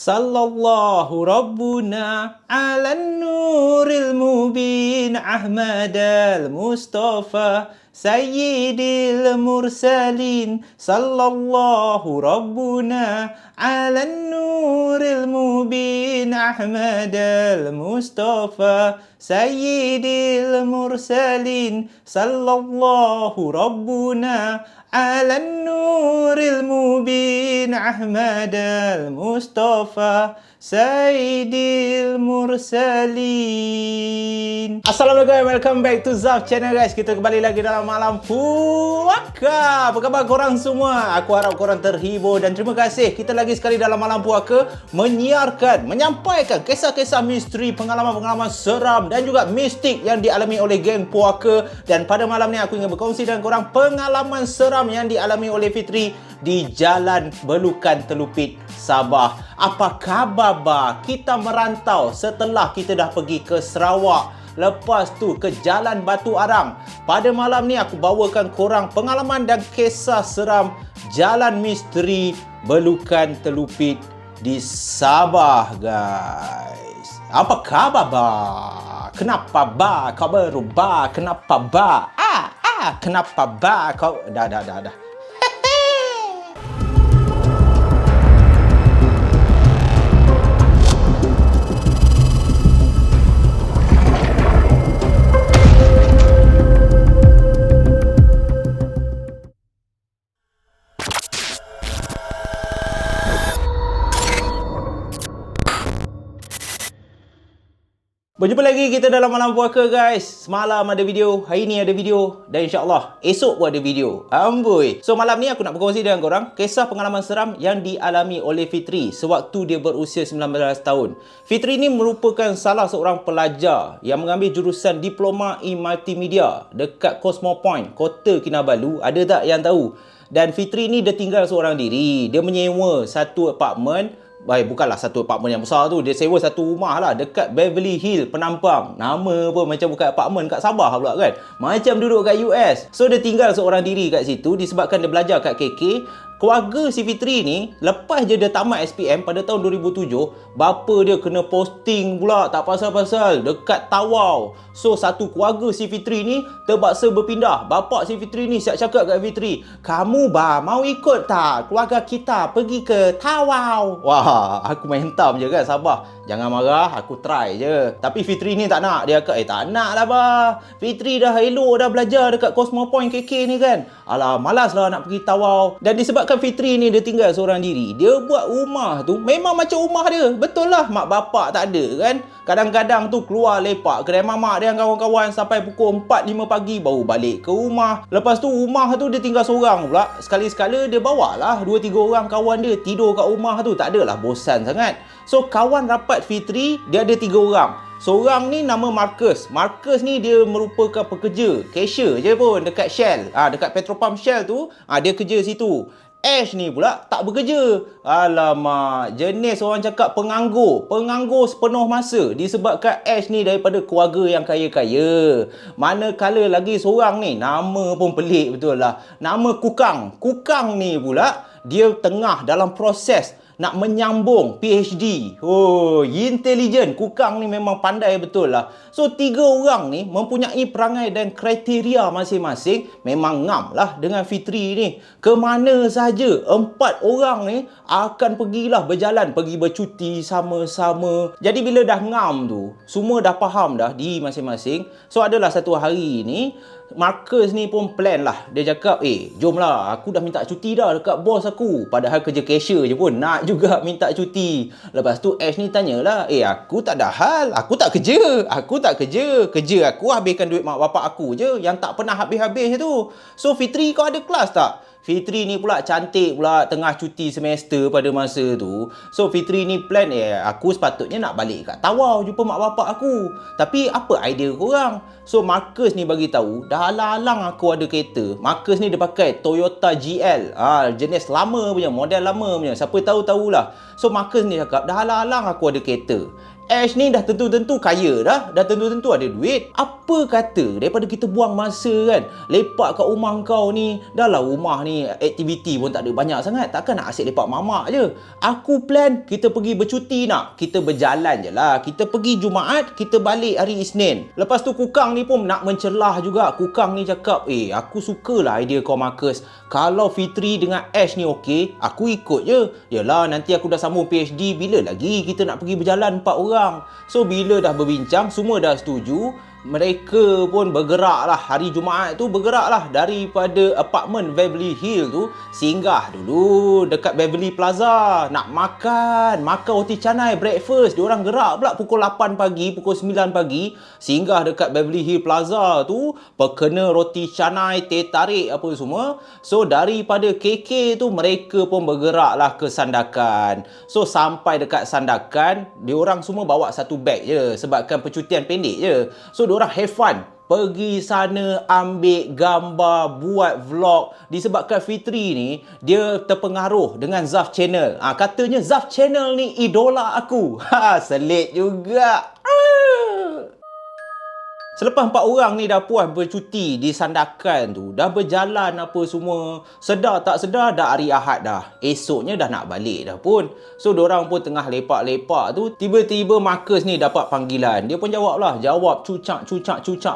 Sallallahu Rabbuna ala nuril mubin Ahmadal Mustafa Sayyidil Mursalin. Sallallahu Rabbuna ala nuril mubin Ahmadal Mustafa Sayyidil Mursalin. Sallallahu Rabbuna ala nuril mubin Ahmadal Mustafa Sayyidil Mursalin. Assalamualaikum, welcome back to Zaf Channel guys. Kita kembali lagi dalam Malam Puaka. Apa khabar korang semua? Aku harap korang terhibur dan terima kasih. Kita lagi sekali dalam Malam Puaka menyampaikan kisah-kisah misteri, pengalaman-pengalaman seram dan juga mistik yang dialami oleh geng Puaka. Dan pada malam ni aku ingin berkongsi dengan korang pengalaman seram yang dialami oleh Fitri di Jalan Belukan Telupit, Sabah. Apa khabar ba? Kita merantau setelah kita dah pergi ke Sarawak, lepas tu ke Jalan Batu Arang. Pada malam ni aku bawakan korang pengalaman dan kisah seram Jalan Misteri Belukan Telupit di Sabah guys. Apa khabar ba? Kenapa ba? Kau berubah? Kenapa ba? Kenapa ba? Kau dah. Berjumpa lagi kita dalam Malam Puaka guys. Semalam ada video, hari ni ada video dan insyaAllah esok pun ada video. Amboi. So malam ni aku nak berkongsi dengan korang kisah pengalaman seram yang dialami oleh Fitri sewaktu dia berusia 19 tahun. Fitri ni merupakan salah seorang pelajar yang mengambil jurusan Diploma in Multimedia dekat Cosmo Point, Kota Kinabalu. Ada tak yang tahu? Dan Fitri ni dia tinggal seorang diri. Dia menyewa satu apartmen. Bukanlah satu apartmen yang besar tu. Dia sewa satu rumah lah dekat Beverly Hills, Penampang. Nama pun macam bukan apartmen kat Sabah pula kan. Macam duduk kat US. So dia tinggal seorang diri kat situ disebabkan dia belajar kat KK. Keluarga si Fitri ni, lepas je dia tamat SPM pada tahun 2007, bapa dia kena posting pula tak pasal-pasal dekat Tawau. So satu keluarga si Fitri ni terpaksa berpindah. Bapa si Fitri ni siap cakap kat Fitri, "Kamu ba mau ikut tak keluarga kita pergi ke Tawau?" Wah, aku main hentam je kan Sabah. Jangan marah, aku try je. Tapi Fitri ni tak nak. Dia kata, tak nak lah ba. Fitri dah elok dah belajar dekat Cosmo Point KK ni kan. Alah, malas lah nak pergi Tawau. Dan disebabkan Fitri ni dia tinggal seorang diri, dia buat rumah tu memang macam rumah dia. Betul lah, mak bapak tak ada kan. Kadang-kadang tu keluar lepak kedai mamak dia dengan kawan-kawan sampai pukul 4-5 pagi baru balik ke rumah. Lepas tu rumah tu dia tinggal seorang pula. Sekali-sekala dia bawa lah 2-3 orang kawan dia tidur kat rumah tu. Tak adalah bosan sangat. So kawan rapat Fitri dia ada 3 orang. Seorang ni nama Marcus. Marcus ni dia merupakan pekerja, cashier je pun dekat Shell. Dekat Petropam Shell tu, dia kerja situ. Ash ni pula tak bekerja. Alamak, jenis orang cakap penganggur. Penganggur sepenuh masa disebabkan Ash ni daripada keluarga yang kaya-kaya. Manakala lagi seorang ni, nama pun pelik betul lah. Nama Kukang. Kukang ni pula dia tengah dalam proses nak menyambung PhD. Oh, intelligent. Kukang ni memang pandai betul lah. So, 3 orang ni mempunyai perangai dan kriteria masing-masing. Memang ngam lah dengan Fitri ni. Kemana saja 4 orang ni akan pergilah berjalan, pergi bercuti sama-sama. Jadi bila dah ngam tu, semua dah faham dah diri masing-masing. So, adalah satu hari ni Marcus ni pun plan lah. Dia cakap, jomlah, aku dah minta cuti dah dekat bos aku. Padahal kerja cashier je pun nak juga minta cuti. Lepas tu Ash ni tanyalah, aku tak ada hal, aku tak kerja. Kerja aku habiskan duit mak bapak aku je yang tak pernah habis-habis tu. So Fitri, kau ada kelas tak? Fitri ni pula cantik pula tengah cuti semester pada masa tu. So Fitri ni plan, aku sepatutnya nak balik kat Tawau jumpa mak bapak aku. Tapi apa idea korang? So Marcus ni bagi tahu, dah alang-alang aku ada kereta. Marcus ni dia pakai Toyota GL. Jenis lama punya, model lama punya. Siapa tahu-tahulah. So Marcus ni cakap, dah alang-alang aku ada kereta. Ash ni dah tentu-tentu kaya dah. Dah tentu-tentu ada duit. Apa kata daripada kita buang masa kan, lepak kat rumah kau ni. Dah lah rumah ni aktiviti pun tak ada banyak sangat. Takkan nak asyik lepak mamak je. Aku plan kita pergi bercuti nak. Kita berjalan je lah. Kita pergi Jumaat, kita balik hari Isnin. Lepas tu Kukang ni pun nak mencelah juga. Kukang ni cakap, aku sukalah idea kau Marcus. Kalau Fitri dengan Ash ni okey, aku ikut je. Yalah, nanti aku dah sambung PhD, bila lagi kita nak pergi berjalan 4 orang. So bila dah berbincang, semua dah setuju. Mereka pun bergerak lah. Hari Jumaat tu bergerak lah daripada apartmen Beverly Hills tu, singgah dulu dekat Beverly Plaza. Nak makan roti canai breakfast. Diorang gerak pula pukul 8 pagi, pukul 9 pagi, singgah dekat Beverly Hills Plaza tu, perkena roti canai, teh tarik apa semua. So daripada KK tu mereka pun bergerak lah ke Sandakan. So sampai dekat Sandakan, diorang semua bawa satu beg je sebabkan percutian pendek je. So diorang have fun, pergi sana ambil gambar, buat vlog. Disebabkan Fitri ni dia terpengaruh dengan Zaf Channel. Katanya Zaf Channel ni idola aku. Selit juga. Selepas 4 orang ni dah puas bercuti di Sandakan tu, dah berjalan apa semua, sedar tak sedar dah hari Ahad dah. Esoknya dah nak balik dah pun. So diorang pun tengah lepak-lepak tu, tiba-tiba Marcus ni dapat panggilan. Dia pun jawab lah, jawab cucak,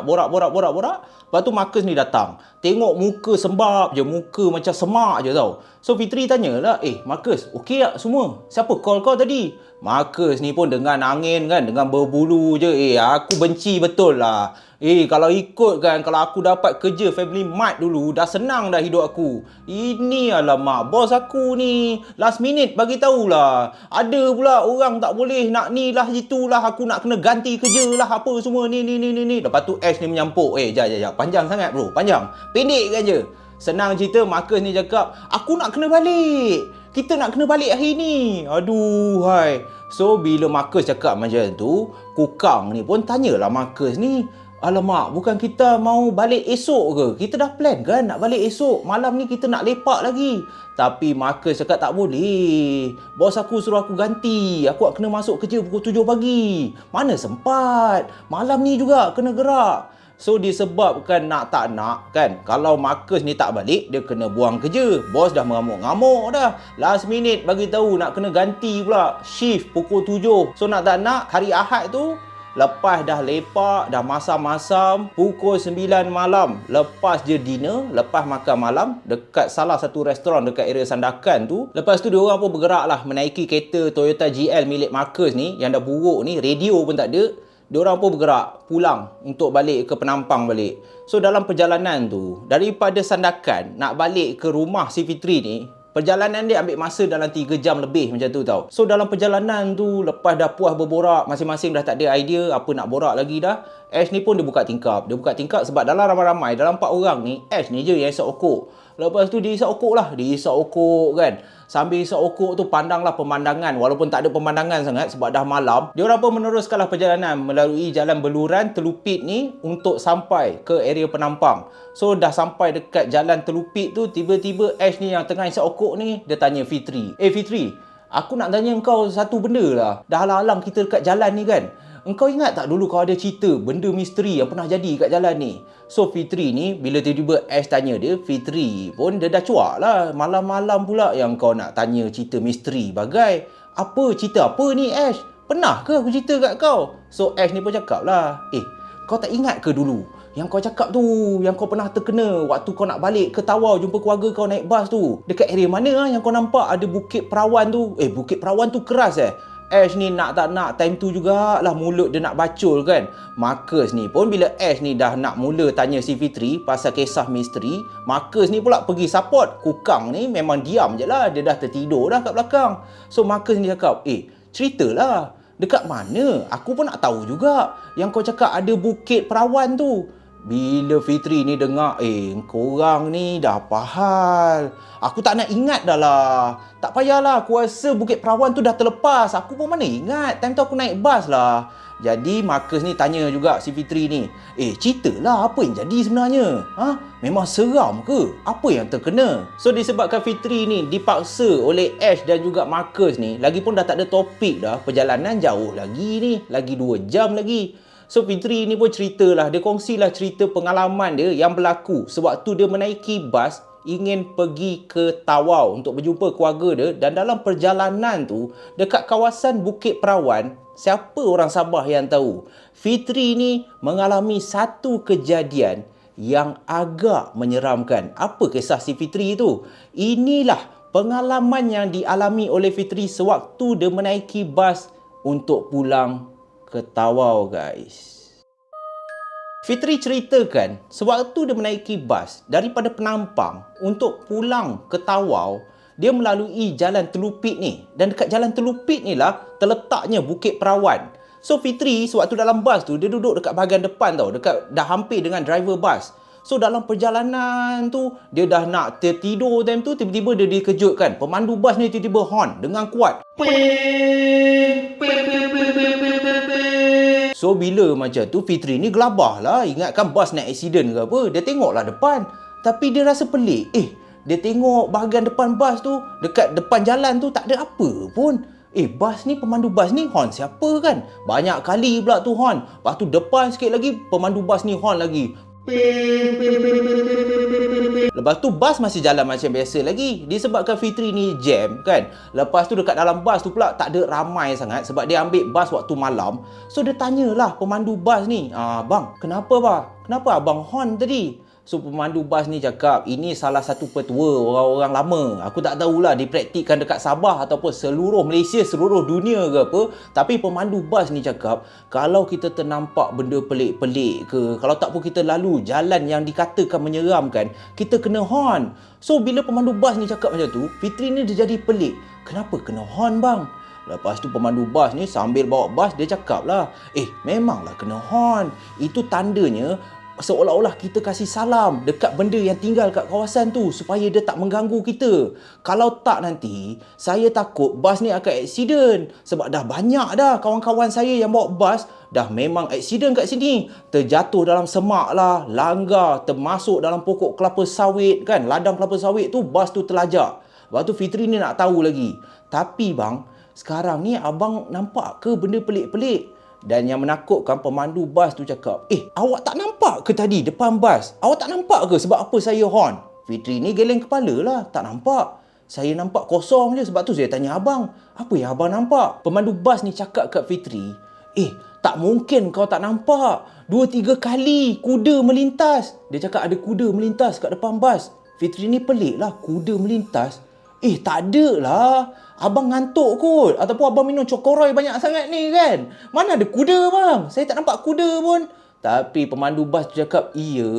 borak. Lepas tu Marcus ni datang. Tengok muka sembab je, muka macam semak je tau. So Fitri tanya lah, Marcus, okey tak semua? Siapa call kau tadi? Marcus ni pun dengan angin kan, dengan berbulu je. Aku benci betul lah. Kalau ikut kan, kalau aku dapat kerja Family Mart dulu, dah senang dah hidup aku. Ini alamak, bos aku ni last minute bagi tahulah. Ada pula orang tak boleh nak ni lah, itulah, aku nak kena ganti kerja lah, apa semua ni. Lepas tu Ash ni menyampuk. Jap, panjang sangat bro, panjang. Pendek kan je. Senang cerita, Marcus ni cakap, aku nak kena balik. Kita nak kena balik hari ni. Aduh, hai. So, bila Marcus cakap macam tu, Kukang ni pun tanyalah Marcus ni, alamak, bukan kita mau balik esok ke? Kita dah plan kan nak balik esok. Malam ni kita nak lepak lagi. Tapi Marcus cakap tak boleh. Bos aku suruh aku ganti. Aku kena masuk kerja pukul 7 pagi. Mana sempat. Malam ni juga kena gerak. So disebabkan nak tak nak kan, kalau Marcus ni tak balik, dia kena buang kerja. Bos dah mengamuk-ngamuk dah. Last minute bagi tahu nak kena ganti pula shift pukul 7. So nak tak nak hari Ahad tu, lepas dah lepak, dah masam-masam, pukul 9 malam, lepas je dinner, lepas makan malam, dekat salah satu restoran dekat area Sandakan tu. Lepas tu diorang pun bergerak lah menaiki kereta Toyota GL milik Marcus ni, yang dah buruk ni, radio pun tak ada. Diorang pun bergerak pulang untuk balik ke Penampang balik. So dalam perjalanan tu, daripada Sandakan nak balik ke rumah si Fitri ni, perjalanan dia ambil masa dalam 3 jam lebih macam tu tau. So dalam perjalanan tu, lepas dah puas berborak, masing-masing dah tak ada idea apa nak borak lagi dah, Ash ni pun dia buka tingkap. Dia buka tingkap sebab dalam ramai-ramai, dalam 4 orang ni, Ash ni je yang isap okok. Lepas tu dia isap okok lah. Dia isap okok kan. Sambil isap okok tu pandanglah pemandangan. Walaupun tak ada pemandangan sangat sebab dah malam. Diorang pun meneruskanlah perjalanan melalui jalan beluran Telupit ni untuk sampai ke area Penampang. So dah sampai dekat jalan Telupit tu, tiba-tiba Ash ni yang tengah isap okok ni, dia tanya Fitri. Fitri, aku nak tanya kau satu benda lah. Dah halang-halang kita dekat jalan ni kan. Engkau ingat tak dulu kau ada cerita benda misteri yang pernah jadi kat jalan ni? So Fitri ni, bila tiba-tiba Ash tanya dia, Fitri pun dia dah cuak lah. Malam-malam pula yang kau nak tanya cerita misteri bagai. Apa cerita apa ni Ash? Pernah ke aku cerita kat kau? So Ash ni pun cakap lah, kau tak ingat ke dulu yang kau cakap tu, yang kau pernah terkena waktu kau nak balik ke Tawau jumpa keluarga kau naik bas tu? Dekat area mana yang kau nampak ada Bukit Perawan tu? Bukit Perawan tu keras Ash ni nak tak nak time tu jugalah mulut dia nak bacul kan. Marcus ni pun bila Ash ni dah nak mula tanya si Fitri pasal kisah misteri, Marcus ni pula pergi support. Kukang ni memang diam je lah. Dia dah tertidur dah kat belakang. So Marcus ni cakap, ceritalah. Dekat mana? Aku pun nak tahu juga. Yang kau cakap ada Bukit Perawan tu. Bila Fitri ni dengar, korang ni dah apa hal? Aku tak nak ingat dah lah. Tak payahlah, aku rasa Bukit Perawan tu dah terlepas. Aku pun mana ingat, time tu aku naik bas lah. Jadi Marcus ni tanya juga si Fitri ni, ceritalah apa yang jadi sebenarnya? Memang seram ke? Apa yang terkena? So disebabkan Fitri ni dipaksa oleh Ash dan juga Marcus ni, lagipun dah tak ada topik dah, perjalanan jauh lagi ni, lagi 2 jam lagi. So Fitri ni pun ceritalah, dia kongsilah cerita pengalaman dia yang berlaku sewaktu dia menaiki bas ingin pergi ke Tawau untuk berjumpa keluarga dia, dan dalam perjalanan tu dekat kawasan Bukit Perawan, siapa orang Sabah yang tahu, Fitri ni mengalami satu kejadian yang agak menyeramkan. Apa kisah si Fitri tu? Inilah pengalaman yang dialami oleh Fitri sewaktu dia menaiki bas untuk pulang ke Tawau, guys. Fitri ceritakan sewaktu dia menaiki bas daripada Penampang untuk pulang ke Tawau, dia melalui jalan Telupit ni, dan dekat jalan Telupit ni lah terletaknya Bukit Perawan. So Fitri sewaktu dalam bas tu, dia duduk dekat bahagian depan tau, dekat dah hampir dengan driver bas. So dalam perjalanan tu, dia dah nak tertidur time tu, tiba-tiba dia dikejutkan. Pemandu bas ni tiba-tiba horn dengan kuat. So bila macam tu, Fitri ni gelabah lah. Ingatkan bas nak accident ke apa. Dia tengoklah depan, tapi dia rasa pelik. Dia tengok bahagian depan bas tu, dekat depan jalan tu tak ada apa pun. Bas ni, pemandu bas ni horn siapa kan? Banyak kali pula tu horn. Lepas tu depan sikit lagi, pemandu bas ni horn lagi. Lepas tu bas masih jalan macam biasa lagi, disebabkan Fitri ni jam kan. Lepas tu dekat dalam bas tu pula tak ada ramai sangat sebab dia ambil bas waktu malam. So dia tanyalah pemandu bas ni, bang, kenapa abang horn tadi? So pemandu bas ni cakap, ini salah satu petua orang-orang lama. Aku tak tahulah dipraktikkan dekat Sabah ataupun seluruh Malaysia, seluruh dunia ke apa. Tapi pemandu bas ni cakap, kalau kita ternampak benda pelik-pelik ke, kalau tak pun kita lalu jalan yang dikatakan menyeramkan, kita kena horn. So bila pemandu bas ni cakap macam tu, Fitri ni dia jadi pelik. Kenapa kena horn bang? Lepas tu pemandu bas ni sambil bawa bas, dia cakap lah, memanglah kena horn. Itu tandanya seolah-olah kita kasih salam dekat benda yang tinggal kat kawasan tu supaya dia tak mengganggu kita. Kalau tak nanti, saya takut bas ni akan aksiden. Sebab dah banyak dah kawan-kawan saya yang bawa bas dah memang aksiden kat sini. Terjatuh dalam semak lah, langgar, termasuk dalam pokok kelapa sawit kan. Ladang kelapa sawit tu, bas tu terlajak. Lepas tu Fitri ni nak tahu lagi, tapi bang, sekarang ni abang nampak ke benda pelik-pelik? Dan yang menakutkan, pemandu bas tu cakap, awak tak nampak ke tadi depan bas? Awak tak nampak ke sebab apa saya horn? Fitri ni geleng kepala lah, tak nampak. Saya nampak kosong je, sebab tu saya tanya abang, apa yang abang nampak? Pemandu bas ni cakap kat Fitri, tak mungkin kau tak nampak. 2-3 kali kuda melintas. Dia cakap ada kuda melintas kat depan bas. Fitri ni pelik lah, kuda melintas? Tak ada lah. Abang ngantuk kot. Ataupun abang minum cokoroy banyak sangat ni kan. Mana ada kuda bang? Saya tak nampak kuda pun. Tapi pemandu bas tu cakap, iya,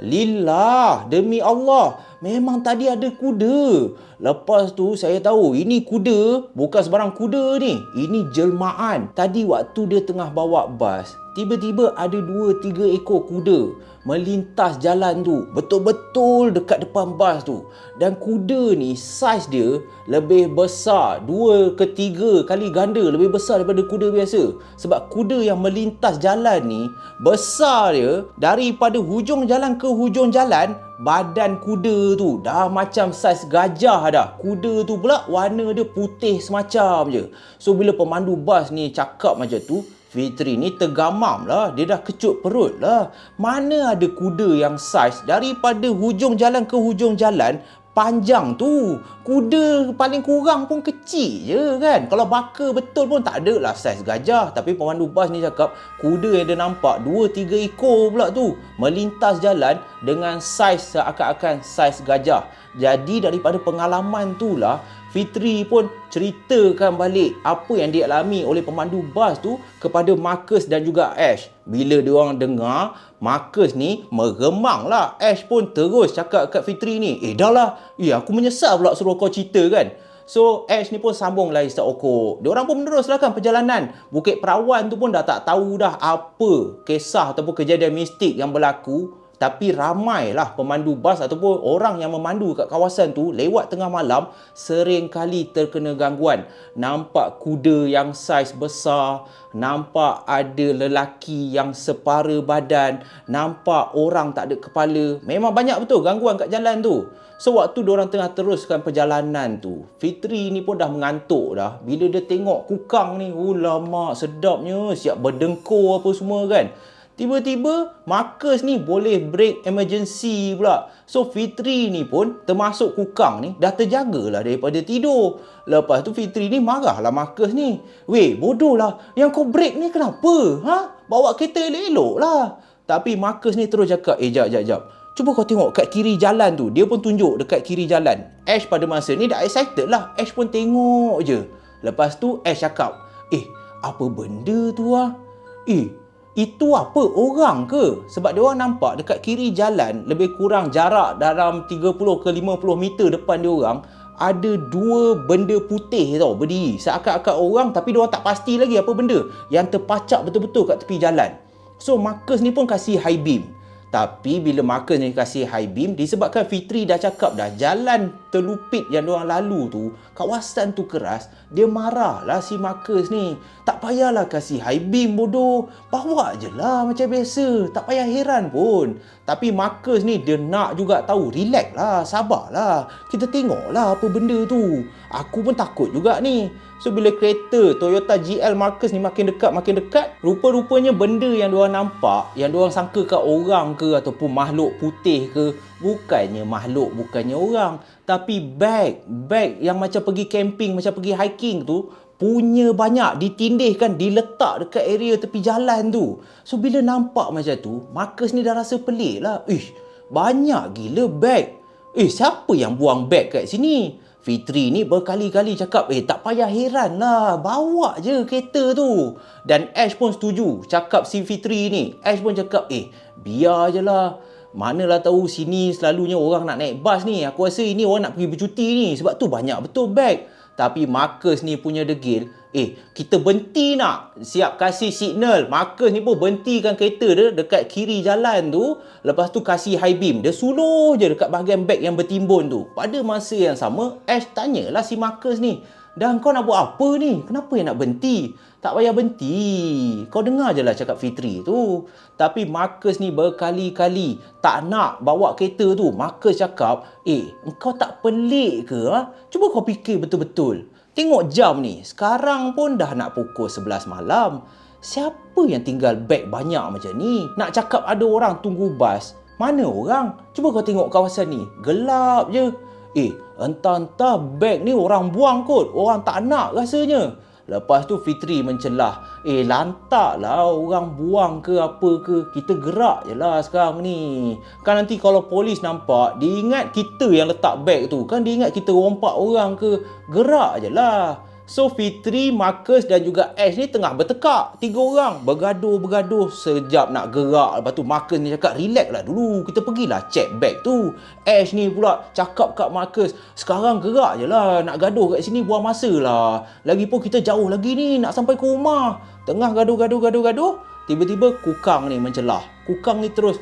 lillah, demi Allah, memang tadi ada kuda. Lepas tu saya tahu ini kuda bukan sebarang kuda ni. Ini jelmaan. Tadi waktu dia tengah bawa bas, tiba-tiba ada 2-3 ekor kuda melintas jalan tu, betul-betul dekat depan bas tu. Dan kuda ni saiz dia lebih besar, 2 ke 3 kali ganda lebih besar daripada kuda biasa. Sebab kuda yang melintas jalan ni, besar dia daripada hujung jalan ke hujung jalan. Badan kuda tu dah macam saiz gajah dah. Kuda tu pula warna dia putih semacam je. So bila pemandu bas ni cakap macam tu, Fitri ni tergamam lah. Dia dah kecut perut lah. Mana ada kuda yang saiz daripada hujung jalan ke hujung jalan panjang tu. Kuda paling kurang pun kecil je kan. Kalau baka betul pun tak ada lah saiz gajah. Tapi pemandu bas ni cakap kuda yang dia nampak 2-3 ekor pula tu melintas jalan dengan saiz seakan-akan saiz gajah. Jadi daripada pengalaman tu lah, Fitri pun ceritakan balik apa yang dialami oleh pemandu bas tu kepada Marcus dan juga Ash. Bila diorang dengar, Marcus ni meremang lah. Ash pun terus cakap kat Fitri ni, dah lah, aku menyesal pula suruh kau cerita kan. So Ash ni pun sambung lah Ustaz Okok. Diorang pun meneruskan perjalanan. Bukit Perawan tu pun dah tak tahu dah apa kisah ataupun kejadian mistik yang berlaku. Tapi ramailah pemandu bas ataupun orang yang memandu kat kawasan tu lewat tengah malam sering kali terkena gangguan. Nampak kuda yang saiz besar, nampak ada lelaki yang separa badan, nampak orang tak ada kepala. Memang banyak betul gangguan kat jalan tu. So waktu diorang tengah teruskan perjalanan tu, Fitri ni pun dah mengantuk dah. Bila dia tengok kukang ni, lama sedapnya, siap berdengkur apa semua kan. Tiba-tiba Marcus ni boleh break emergency pula. So Fitri ni pun termasuk kukang ni dah terjagalah daripada tidur. Lepas tu Fitri ni marahlah Marcus ni. Weh bodoh lah, yang kau break ni kenapa? Bawa kereta elok-elok lah. Tapi Marcus ni terus cakap, jap. Cuba kau tengok kat kiri jalan tu. Dia pun tunjuk dekat kiri jalan. Ash pada masa ni dah excited lah. Ash pun tengok je. Lepas tu Ash cakap, apa benda tu itu apa, orang ke? Sebab dia orang nampak dekat kiri jalan, lebih kurang jarak dalam 30 ke 50 meter depan dia orang, ada dua benda putih tau berdiri. Seakan-akan orang tapi dia orang tak pasti lagi apa benda yang terpacak betul-betul kat tepi jalan. So Marcus ni pun kasih high beam. Tapi bila Marcus ni kasih high beam, disebabkan Fitri dah cakap dah jalan terlupit yang diorang lalu tu, kawasan tu keras, dia marahlah si Marcus ni. Tak payahlah kasih high beam bodoh, bawa je lah macam biasa, tak payah heran pun. Tapi Marcus ni dia nak juga tahu, relax lah, sabarlah, kita tengoklah apa benda tu. Aku pun takut juga ni. So bila kereta Toyota GL Marcus ni makin dekat, rupa-rupanya benda yang diorang nampak, yang diorang sangka kat orang ke ataupun makhluk putih ke, bukannya makhluk, bukannya orang, tapi bag yang macam pergi camping, macam pergi hiking tu, punya banyak ditindihkan, diletak dekat area tepi jalan tu. So bila nampak macam tu, Marcus ni dah rasa pelik lah. Banyak gila bag. Siapa yang buang bag kat sini? Fitri ni berkali-kali cakap, tak payah heran lah, bawa je kereta tu. Dan Ash pun setuju cakap si Fitri ni. Ash pun cakap, biar je lah. Manalah tahu sini selalunya orang nak naik bas ni. Aku rasa ini orang nak pergi bercuti ni. Sebab tu banyak betul bag. Tapi Marcus ni punya degil, kita berhenti nak. Siap kasih signal. Marcus ni pun berhentikan kereta dia dekat kiri jalan tu. Lepas tu kasih high beam. Dia suluh je dekat bahagian beg yang bertimbun tu. Pada masa yang sama, Ash tanyalah si Marcus ni, "Dan kau nak buat apa ni? Kenapa yang nak berhenti?" "Tak payah berhenti. Kau dengar je lah cakap Fitri tu." Tapi Marcus ni berkali-kali tak nak bawa kereta tu. Marcus cakap, engkau tak pelik ke? Cuba kau fikir betul-betul. Tengok jam ni. Sekarang pun dah nak pukul 11 malam. Siapa yang tinggal beg banyak macam ni? Nak cakap ada orang tunggu bas. Mana orang? Cuba kau tengok kawasan ni. Gelap je. Entah-entah beg ni orang buang kot. Orang tak nak rasanya. Lepas tu Fitri mencelah, lantaklah orang buang ke apa ke. Kita gerak je lah sekarang ni. Kan nanti kalau polis nampak, dia ingat kita yang letak beg tu. Kan dia ingat kita rompak orang ke. Gerak je lah. So Fitri, Marcus dan juga Ash ni tengah bertekak. 3 orang bergaduh sejak nak gerak. Lepas tu Marcus ni cakap, relax lah dulu, kita pergilah check bag tu. Ash ni pula cakap kat Marcus, sekarang gerak je lah, nak gaduh kat sini buang masa lah. Lagipun kita jauh lagi ni, nak sampai ke rumah. Tengah gaduh, tiba-tiba Kukang ni mencelah. Kukang ni terus,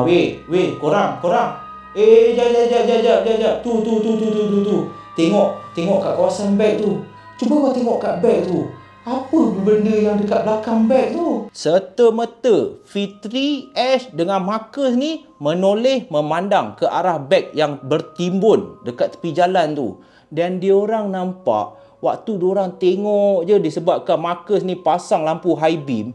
weh, korang. Jap. Tu. Tengok kat kawasan bag tu. Cuba kau tengok kat beg tu. Apa benda yang dekat belakang beg tu? Serta-merta Fitri, Ash dengan Marcus ni menoleh memandang ke arah beg yang bertimbun dekat tepi jalan tu. Dan diorang nampak, waktu diorang tengok je disebabkan Marcus ni pasang lampu high beam,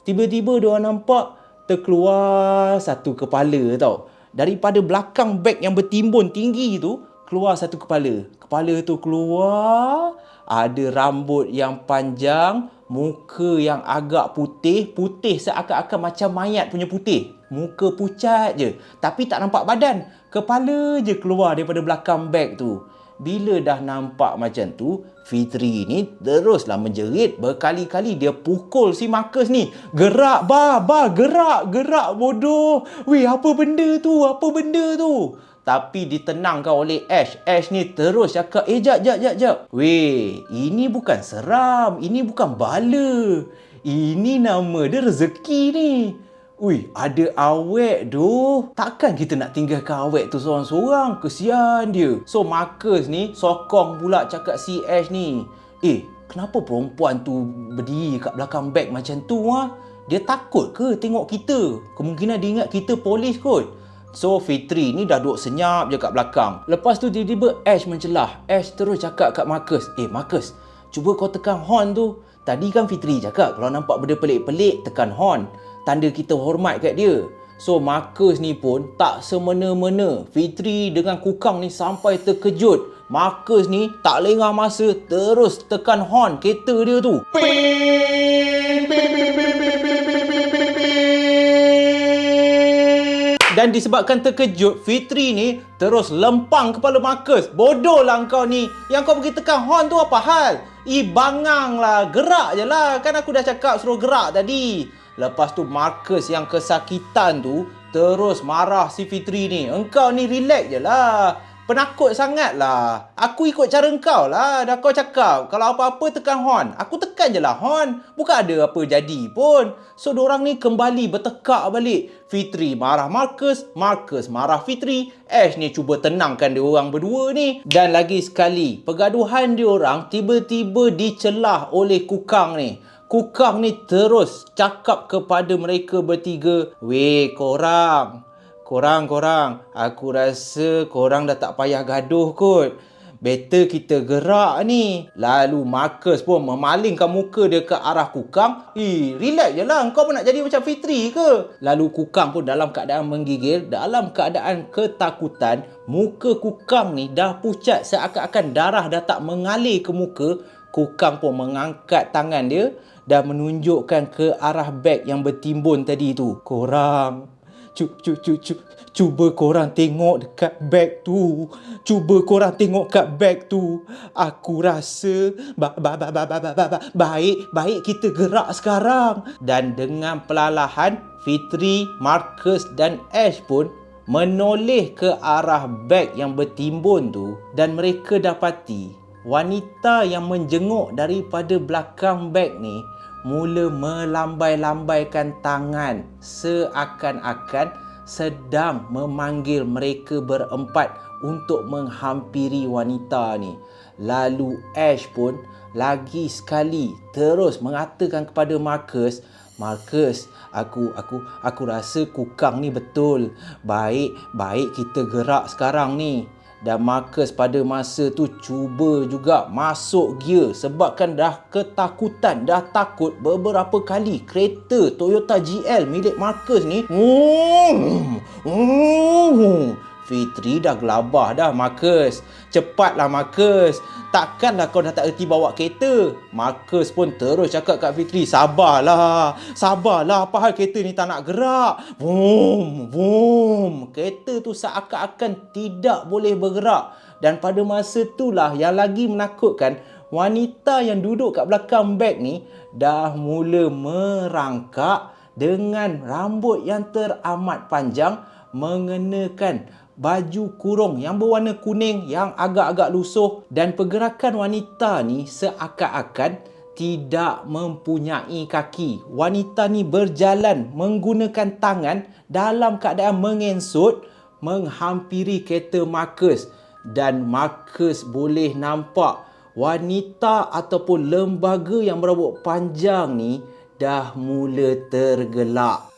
tiba-tiba diorang nampak terkeluar satu kepala tau. Daripada belakang beg yang bertimbun tinggi tu, keluar satu kepala. Kepala tu keluar, ada rambut yang panjang, muka yang agak putih seakan-akan macam mayat punya putih. Muka pucat je, tapi tak nampak badan. Kepala je keluar daripada belakang beg tu. Bila dah nampak macam tu, Fitri ni teruslah menjerit. Berkali-kali dia pukul si Marcus ni. Gerak, gerak bodoh. Weh, apa benda tu? tapi ditenangkan oleh Ash. Ash ni terus cakap, jap. Weh, ini bukan seram, ini bukan bala. Ini nama dia rezeki ni. Ui, ada awek doh. Takkan kita nak tinggalkan awek tu seorang-seorang. Kesian dia. So, Marcus ni sokong pula cakap si Ash ni. Kenapa perempuan tu berdiri kat belakang beg macam tu ha? Dia takut ke tengok kita? Kemungkinan dia ingat kita polis kot. So Fitri ni dah duduk senyap je kat belakang. Lepas tu tiba-tiba Ash mencelah. Ash terus cakap kat Marcus, Marcus, cuba kau tekan horn tu. Tadi kan Fitri cakap kalau nampak benda pelik-pelik tekan horn, tanda kita hormat kat dia. So Marcus ni pun tak semena-mena. Fitri dengan Kukang ni sampai terkejut. Marcus ni tak lengah masa, terus tekan horn kereta dia tu. Dan disebabkan terkejut, Fitri ni terus lempang kepala Marcus. Bodoh lah kau ni. Yang kau pergi tekan horn tu apa hal? Bangang lah. Gerak je lah. Kan aku dah cakap suruh gerak tadi. Lepas tu Marcus yang kesakitan tu terus marah si Fitri ni. Engkau ni relax je lah. Penakut sangat lah. Aku ikut cara engkau lah. Dah kau cakap kalau apa-apa tekan horn. Aku tekan je lah horn. Bukan ada apa jadi pun. So dorang ni kembali bertekak balik. Fitri marah Marcus, Marcus marah Fitri. Ash ni cuba tenangkan dia orang berdua ni. Dan lagi sekali, pergaduhan dia orang tiba-tiba dicelah oleh Kukang ni. Kukang ni terus cakap kepada mereka bertiga, weh korang, aku rasa korang dah tak payah gaduh kot. Better kita gerak ni. Lalu Marcus pun memalingkan muka dia ke arah Kukang. Relax je lah. Kau pun nak jadi macam Fitri ke? Lalu Kukang pun dalam keadaan menggigil, dalam keadaan ketakutan. Muka Kukang ni dah pucat seakan-akan darah dah tak mengalir ke muka. Kukang pun mengangkat tangan dia dan menunjukkan ke arah beg yang bertimbun tadi tu. Korang, cuba korang tengok dekat beg tu. Cuba korang tengok kat beg tu. Aku rasa baik kita gerak sekarang. Dan dengan perlahan Fitri, Marcus dan Ash pun menoleh ke arah beg yang bertimbun tu. Dan mereka dapati wanita yang menjenguk daripada belakang beg ni mula melambai-lambaikan tangan seakan-akan sedang memanggil mereka berempat untuk menghampiri wanita ni. Lalu Ash pun lagi sekali terus mengatakan kepada Marcus, aku rasa Kukang ni betul. Baik kita gerak sekarang ni. Dan Marcus pada masa tu cuba juga masuk gear sebabkan dah ketakutan, dah takut beberapa kali kereta Toyota GL milik Marcus ni. Fitri dah gelabah dah Marcus. Cepatlah Marcus. Takkanlah kau dah tak erti bawa kereta. Marcus pun terus cakap kat Fitri, sabarlah. Apa hal kereta ni tak nak gerak. Vroom. Kereta tu seakan-akan tidak boleh bergerak. Dan pada masa itulah yang lagi menakutkan, wanita yang duduk kat belakang beg ni dah mula merangkak dengan rambut yang teramat panjang, mengenakan baju kurung yang berwarna kuning yang agak-agak lusuh, dan pergerakan wanita ni seakan-akan tidak mempunyai kaki. Wanita ni berjalan menggunakan tangan dalam keadaan mengesut menghampiri kereta Marcus, dan Marcus boleh nampak wanita ataupun lembaga yang berambut panjang ni dah mula tergelak.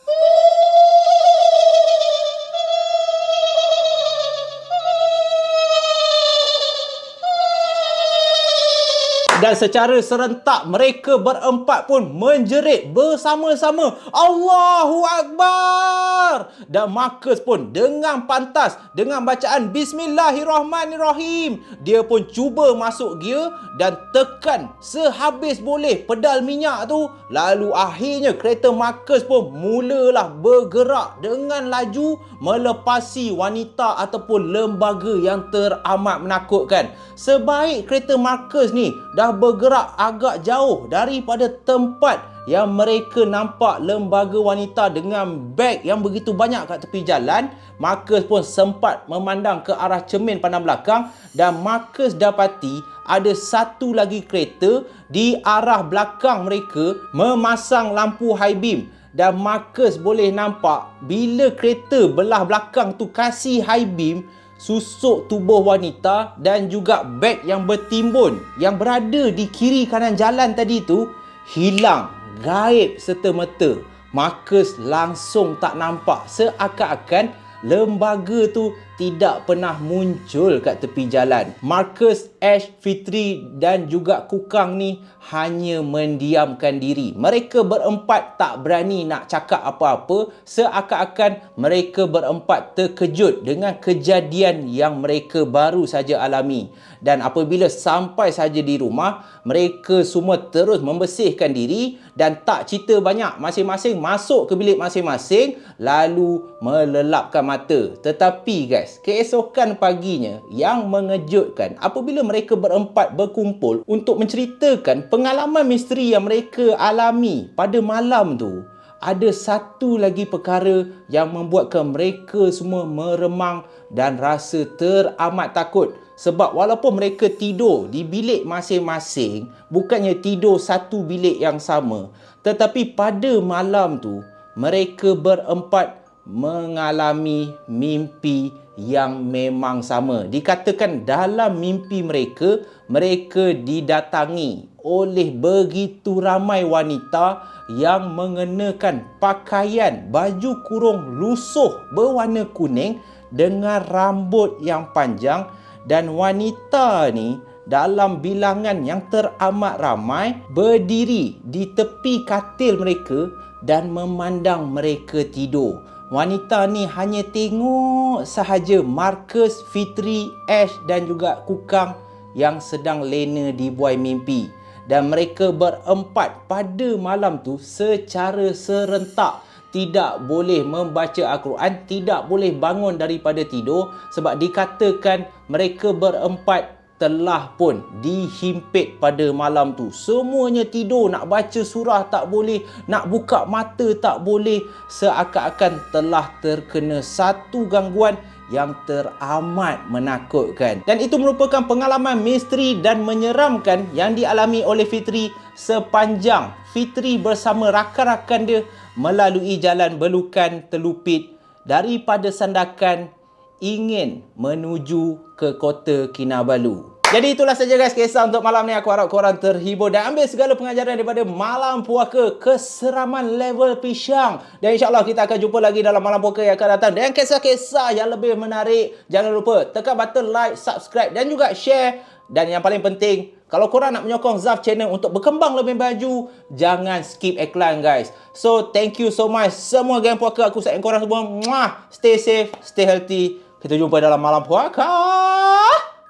Dan secara serentak mereka berempat pun menjerit bersama-sama, Allahu Akbar! Dan Marcus pun dengan pantas, dengan bacaan Bismillahirrahmanirrahim, dia pun cuba masuk gear dan tekan sehabis boleh pedal minyak tu. Lalu akhirnya kereta Marcus pun mulalah bergerak dengan laju melepasi wanita ataupun lembaga yang teramat menakutkan. Sebaik kereta Marcus ni dah dah bergerak agak jauh daripada tempat yang mereka nampak lembaga wanita dengan beg yang begitu banyak kat tepi jalan. Marcus pun sempat memandang ke arah cermin pandang belakang dan Marcus dapati ada satu lagi kereta di arah belakang mereka memasang lampu high beam. Dan Marcus boleh nampak bila kereta belah belakang tu kasih high beam, susuk tubuh wanita dan juga beg yang bertimbun yang berada di kiri kanan jalan tadi tu hilang, gaib serta-merta. Marcus langsung tak nampak, seakan-akan lembaga tu tidak pernah muncul kat tepi jalan. Marcus, Ash, Fitri dan juga Kukang ni hanya mendiamkan diri. Mereka berempat tak berani nak cakap apa-apa, seakan-akan mereka berempat terkejut dengan kejadian yang mereka baru saja alami. Dan apabila sampai saja di rumah, mereka semua terus membersihkan diri dan tak cerita banyak. Masing-masing masuk ke bilik masing-masing lalu melelapkan mata. Tetapi guys, keesokan paginya yang mengejutkan apabila mereka berempat berkumpul untuk menceritakan pengalaman misteri yang mereka alami pada malam tu. Ada satu lagi perkara yang membuatkan mereka semua meremang dan rasa teramat takut. Sebab walaupun mereka tidur di bilik masing-masing, bukannya tidur satu bilik yang sama, tetapi pada malam tu mereka berempat mengalami mimpi yang memang sama. Dikatakan dalam mimpi mereka, mereka didatangi oleh begitu ramai wanita yang mengenakan pakaian baju kurung lusuh berwarna kuning dengan rambut yang panjang. Dan wanita ni dalam bilangan yang teramat ramai berdiri di tepi katil mereka dan memandang mereka tidur. Wanita ni hanya tengok sahaja Marcus, Fitri, Ash dan juga Kukang yang sedang lena di buai mimpi. Dan mereka berempat pada malam tu secara serentak tidak boleh membaca Al-Quran, tidak boleh bangun daripada tidur sebab dikatakan mereka berempat telah pun dihimpit pada malam tu. Semuanya tidur, nak baca surah tak boleh, nak buka mata tak boleh, seakan-akan telah terkena satu gangguan yang teramat menakutkan. Dan itu merupakan pengalaman misteri dan menyeramkan yang dialami oleh Fitri sepanjang Fitri bersama rakan-rakan dia melalui jalan belukan Telupit daripada Sandakan ingin menuju ke kota Kinabalu. Jadi itulah saja guys kisah untuk malam ni. Aku harap korang terhibur dan ambil segala pengajaran daripada malam puaka keseraman level pisang. Dan insyaAllah kita akan jumpa lagi dalam malam puaka yang akan datang dengan kisah-kisah yang lebih menarik. Jangan lupa tekan button like, subscribe dan juga share. Dan yang paling penting, kalau korang nak menyokong Zaf channel untuk berkembang lebih maju, jangan skip iklan guys. So thank you so much semua geng puaka. Aku sayang korang semua. Mwah! Stay safe, stay healthy. Kita jumpa dalam malam puaka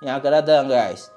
yang akan datang guys.